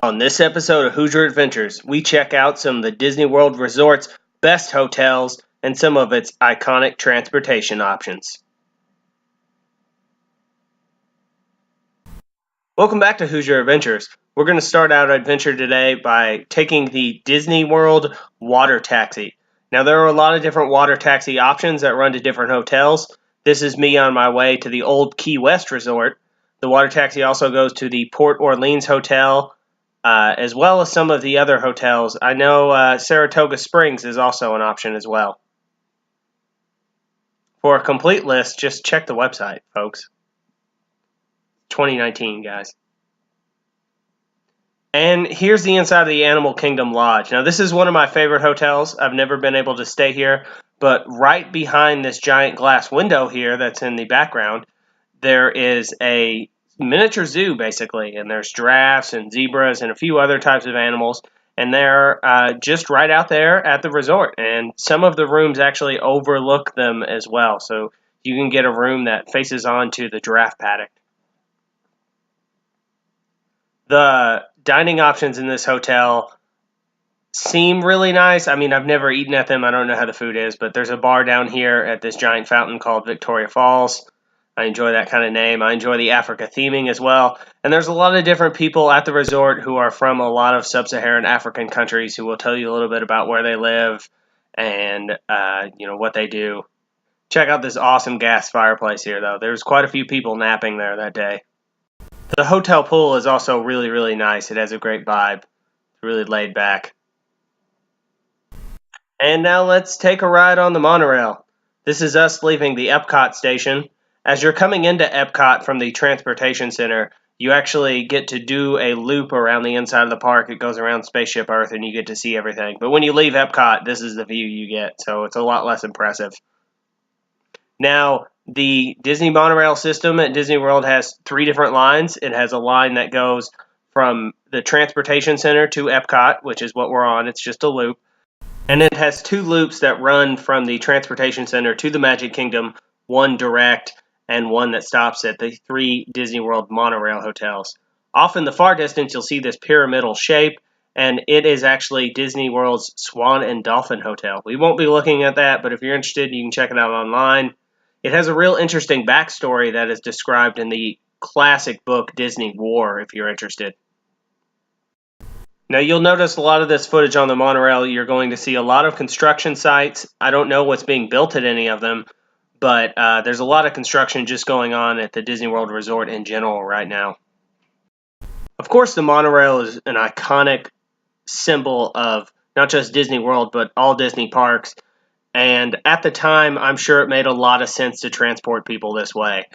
On this episode of Hoosier Adventures, we check out some of the Disney World Resort's best hotels and some of its iconic transportation options. Welcome back to Hoosier Adventures. We're going to start out our adventure today by taking the Disney World water taxi. Now, there are a lot of different water taxi options that run to different hotels. This is me on my way to the old Key West Resort. The water taxi also goes to the Port Orleans Hotel, as well as some of the other hotels. I know Saratoga Springs is also an option as well. For a complete list, just check the website, folks. 2019, guys. And here's the inside of the Animal Kingdom Lodge. Now, this is one of my favorite hotels. I've never been able to stay here, but right behind this giant glass window here that's in the background, there is a miniature zoo, basically, and there's giraffes and zebras and a few other types of animals, and they're just right out there at the resort, and some of the rooms actually overlook them as well, so you can get a room that faces onto the giraffe paddock. The dining options in this hotel seem really nice. I mean, I've never eaten at them. I don't know how the food is, but there's a bar down here at this giant fountain called Victoria Falls. I enjoy that kind of name. I enjoy the Africa theming as well. And there's a lot of different people at the resort who are from a lot of sub-Saharan African countries who will tell you a little bit about where they live and what they do. Check out this awesome gas fireplace here, though. There's quite a few people napping there that day. The hotel pool is also really, really nice. It has a great vibe. It's really laid back. And now let's take a ride on the monorail. This is us leaving the Epcot station. As you're coming into Epcot from the transportation center, you actually get to do a loop around the inside of the park. It goes around Spaceship Earth and you get to see everything. But when you leave Epcot, this is the view you get, so it's a lot less impressive. Now, the Disney monorail system at Disney World has 3 different lines. It has a line that goes from the transportation center to Epcot, which is what we're on. It's just a loop. And it has 2 loops that run from the transportation center to the Magic Kingdom, one direct and one that stops at the 3 Disney World monorail hotels. Off in the far distance, you'll see this pyramidal shape, and it is actually Disney World's Swan and Dolphin Hotel. We won't be looking at that, but if you're interested, you can check it out online. It has a real interesting backstory that is described in the classic book Disney War, if you're interested. Now, you'll notice a lot of this footage on the monorail. You're going to see a lot of construction sites. I don't know what's being built at any of them, but there's a lot of construction just going on at the Disney World Resort in general right now. Of course, the monorail is an iconic symbol of not just Disney World, but all Disney parks. And at the time, I'm sure it made a lot of sense to transport people this way.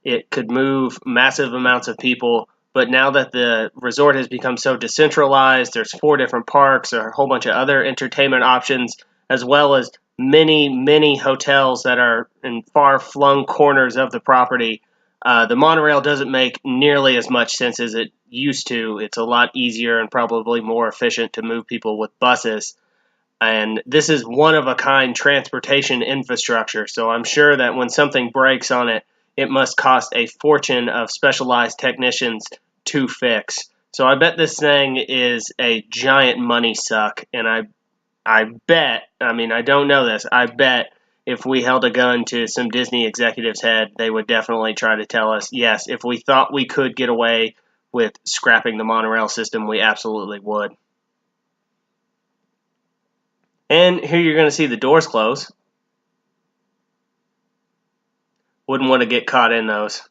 It could move massive amounts of people, but now that the resort has become so decentralized, there's 4 different parks, there are a whole bunch of other entertainment options, as well as many, many hotels that are in far-flung corners of the property. The monorail doesn't make nearly as much sense as it used to. It's a lot easier and probably more efficient to move people with buses. And this is one-of-a-kind transportation infrastructure, so I'm sure that when something breaks on it, it must cost a fortune of specialized technicians to fix. So I bet this thing is a giant money suck, and I bet, I mean, I don't know this, I bet if we held a gun to some Disney executive's head, they would definitely try to tell us, yes, if we thought we could get away with scrapping the monorail system, we absolutely would. And here you're going to see the doors close. Wouldn't want to get caught in those.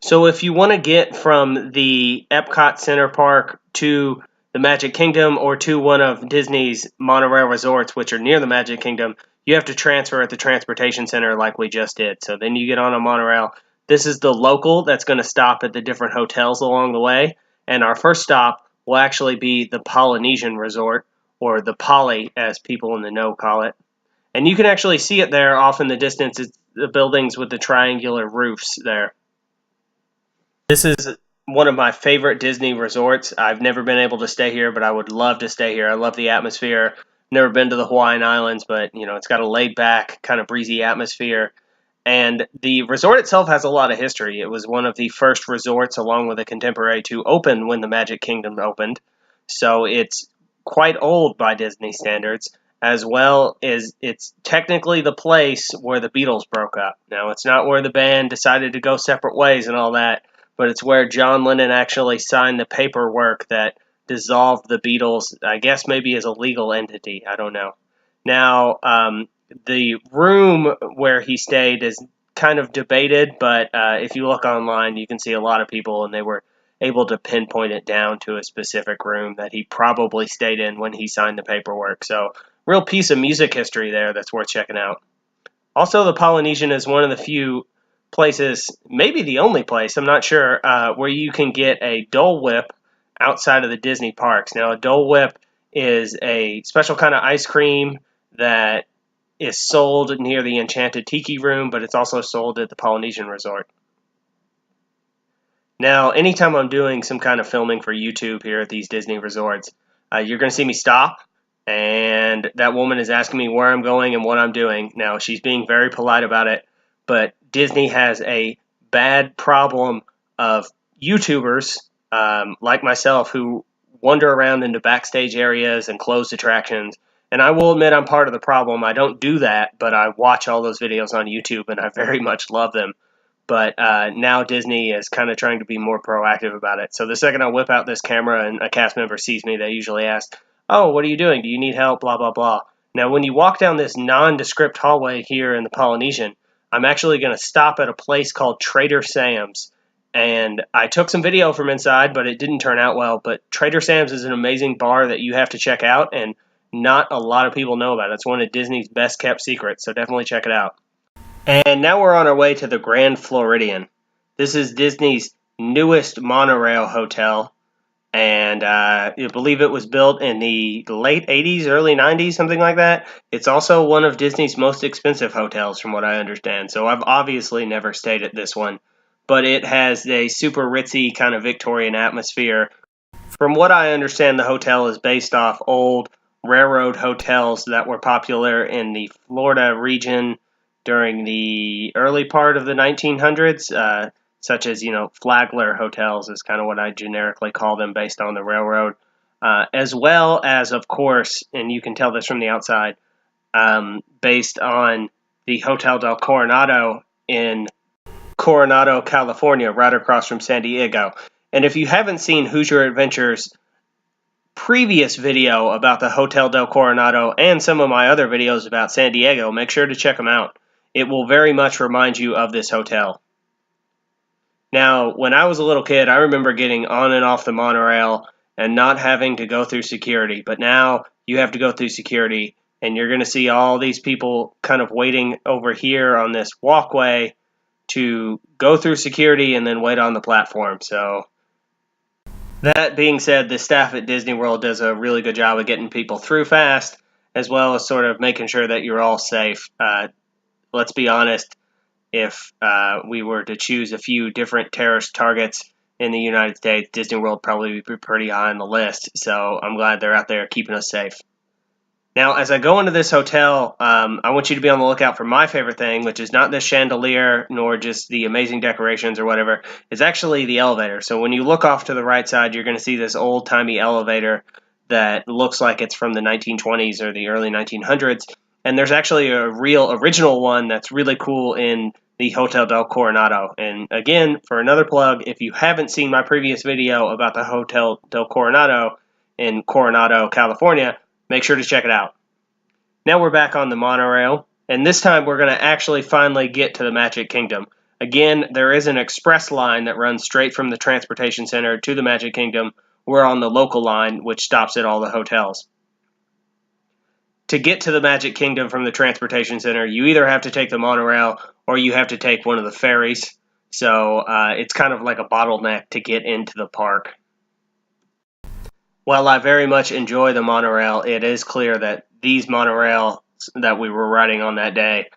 So if you want to get from the Epcot Center Park to the Magic Kingdom or to one of Disney's monorail resorts, which are near the Magic Kingdom, you have to transfer at the transportation center like we just did. So then you get on a monorail. This is the local that's going to stop at the different hotels along the way. And our first stop will actually be the Polynesian Resort, or the Poly, as people in the know call it. And you can actually see it there off in the distance. It's the buildings with the triangular roofs there. This is one of my favorite Disney resorts. I've never been able to stay here, but I would love to stay here. I love the atmosphere. Never been to the Hawaiian Islands, but it's got a laid-back, kind of breezy atmosphere. And the resort itself has a lot of history. It was one of the first resorts, along with a contemporary, to open when the Magic Kingdom opened. So it's quite old by Disney standards, as well as it's technically the place where the Beatles broke up. Now, it's not where the band decided to go separate ways and all that, but it's where John Lennon actually signed the paperwork that dissolved the Beatles, I guess maybe as a legal entity. I don't know. Now, the room where he stayed is kind of debated, but if you look online, you can see a lot of people, and they were able to pinpoint it down to a specific room that he probably stayed in when he signed the paperwork. So, real piece of music history there that's worth checking out. Also, the Polynesian is one of the few places, maybe the only place, I'm not sure, where you can get a Dole Whip outside of the Disney parks. Now, a Dole Whip is a special kind of ice cream that is sold near the Enchanted Tiki Room, but it's also sold at the Polynesian Resort. Now, anytime I'm doing some kind of filming for YouTube here at these Disney resorts, you're going to see me stop, and that woman is asking me where I'm going and what I'm doing. Now, she's being very polite about it, but Disney has a bad problem of YouTubers like myself who wander around into backstage areas and closed attractions. And I will admit I'm part of the problem. I don't do that, but I watch all those videos on YouTube, and I very much love them. But now Disney is kind of trying to be more proactive about it. So the second I whip out this camera and a cast member sees me, they usually ask, "Oh, what are you doing? Do you need help? Blah, blah, blah." Now, when you walk down this nondescript hallway here in the Polynesian, I'm actually going to stop at a place called Trader Sam's. And I took some video from inside, but it didn't turn out well. But Trader Sam's is an amazing bar that you have to check out, and not a lot of people know about it. It's one of Disney's best kept secrets, so definitely check it out. And now we're on our way to the Grand Floridian. This is Disney's newest monorail hotel, and I believe it was built in the late 80s, early 90s, something like that. It's also one of Disney's most expensive hotels, from what I understand. So I've obviously never stayed at this one, but it has a super ritzy kind of Victorian atmosphere. From what I understand, the hotel is based off old railroad hotels that were popular in the Florida region during the early part of the 1900s, such as, Flagler hotels is kind of what I generically call them based on the railroad, as well as, of course, and you can tell this from the outside, based on the Hotel del Coronado in Coronado, California, right across from San Diego. And if you haven't seen Hoosier Adventures' previous video about the Hotel del Coronado and some of my other videos about San Diego, make sure to check them out. It will very much remind you of this hotel. Now, when I was a little kid, I remember getting on and off the monorail and not having to go through security. But now you have to go through security, and you're going to see all these people kind of waiting over here on this walkway to go through security and then wait on the platform. So that being said, the staff at Disney World does a really good job of getting people through fast, as well as sort of making sure that you're all safe. Let's be honest, if we were to choose a few different terrorist targets in the United States, Disney World probably would be pretty high on the list. So I'm glad they're out there keeping us safe. Now, as I go into this hotel, I want you to be on the lookout for my favorite thing, which is not the chandelier nor just the amazing decorations or whatever. It's actually the elevator. So when you look off to the right side, you're going to see this old-timey elevator that looks like it's from the 1920s or the early 1900s. And there's actually a real original one that's really cool in the Hotel del Coronado. And again, for another plug, if you haven't seen my previous video about the Hotel del Coronado in Coronado, California, make sure to check it out. Now we're back on the monorail, and this time we're going to actually finally get to the Magic Kingdom. Again, there is an express line that runs straight from the transportation center to the Magic Kingdom. We're on the local line, which stops at all the hotels. To get to the Magic Kingdom from the transportation center, you either have to take the monorail or you have to take one of the ferries. So it's kind of like a bottleneck to get into the park. While I very much enjoy the monorail, it is clear that these monorails that we were riding on that day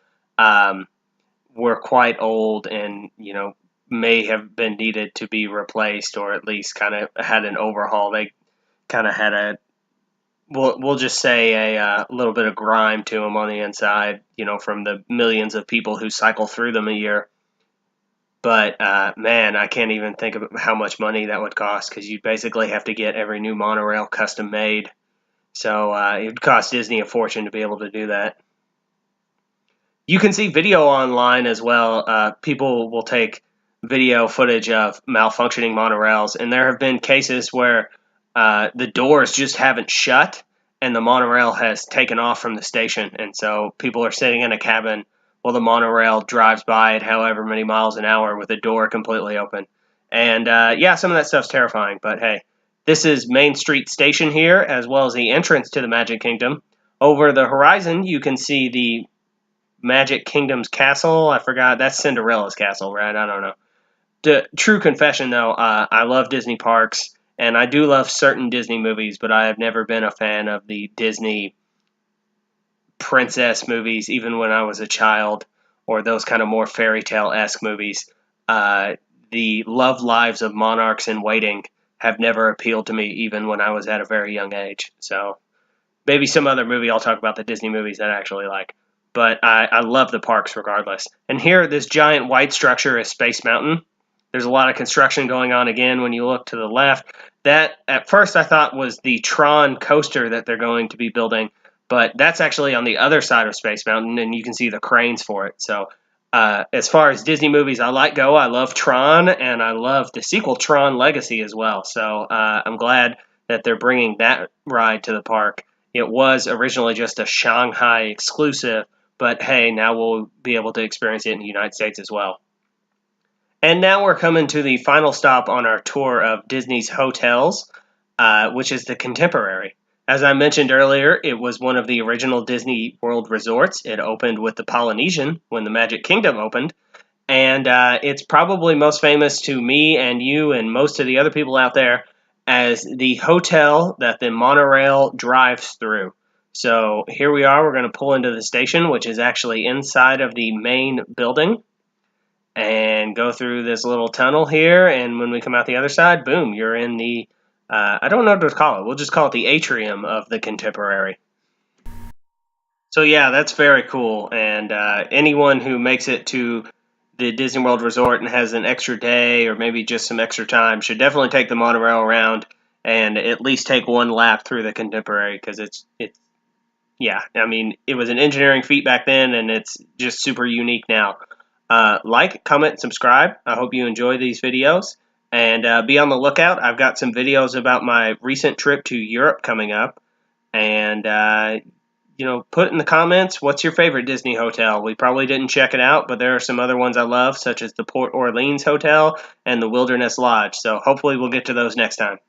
were quite old and, may have been needed to be replaced or at least kind of had an overhaul. They kind of had we'll just say a little bit of grime to them on the inside, from the millions of people who cycle through them a year. But man, I can't even think of how much money that would cost because you'd basically have to get every new monorail custom made. So it would cost Disney a fortune to be able to do that. You can see video online as well. People will take video footage of malfunctioning monorails, and there have been cases where the doors just haven't shut, and the monorail has taken off from the station, and so people are sitting in a cabin while the monorail drives by at however many miles an hour with the door completely open. And yeah, some of that stuff's terrifying, but hey, this is Main Street Station here, as well as the entrance to the Magic Kingdom. Over the horizon, you can see the Magic Kingdom's castle. I forgot. That's Cinderella's castle, right? I don't know. True confession, though, I love Disney parks, and I do love certain Disney movies, but I have never been a fan of the Disney princess movies, even when I was a child, or those kind of more fairy tale-esque movies. The love lives of monarchs in waiting have never appealed to me, even when I was at a very young age. So maybe some other movie I'll talk about the Disney movies that I actually like. But I love the parks regardless. And here, this giant white structure is Space Mountain. There's a lot of construction going on again when you look to the left. That, at first, I thought was the Tron coaster that they're going to be building. But that's actually on the other side of Space Mountain, and you can see the cranes for it. So as far as Disney movies I like go, I love Tron, and I love the sequel Tron Legacy as well. So I'm glad that they're bringing that ride to the park. It was originally just a Shanghai exclusive, but hey, now we'll be able to experience it in the United States as well. And now we're coming to the final stop on our tour of Disney's hotels, which is the Contemporary. As I mentioned earlier, it was one of the original Disney World resorts. It opened with the Polynesian when the Magic Kingdom opened, and it's probably most famous to me and you and most of the other people out there as the hotel that the monorail drives through. So here we are. We're going to pull into the station, which is actually inside of the main building, and go through this little tunnel here. And when we come out the other side, boom, you're in the, I don't know what to call it. We'll just call it the atrium of the Contemporary. So yeah, that's very cool. And anyone who makes it to the Disney World Resort and has an extra day or maybe just some extra time should definitely take the monorail around and at least take one lap through the Contemporary because it's yeah, I mean, it was an engineering feat back then, and it's just super unique now. Like, comment, subscribe. I hope you enjoy these videos, and be on the lookout. I've got some videos about my recent trip to Europe coming up, and put in the comments what's your favorite Disney hotel. We probably didn't check it out, but there are some other ones I love, such as the Port Orleans Hotel and the Wilderness Lodge. So hopefully we'll get to those next time.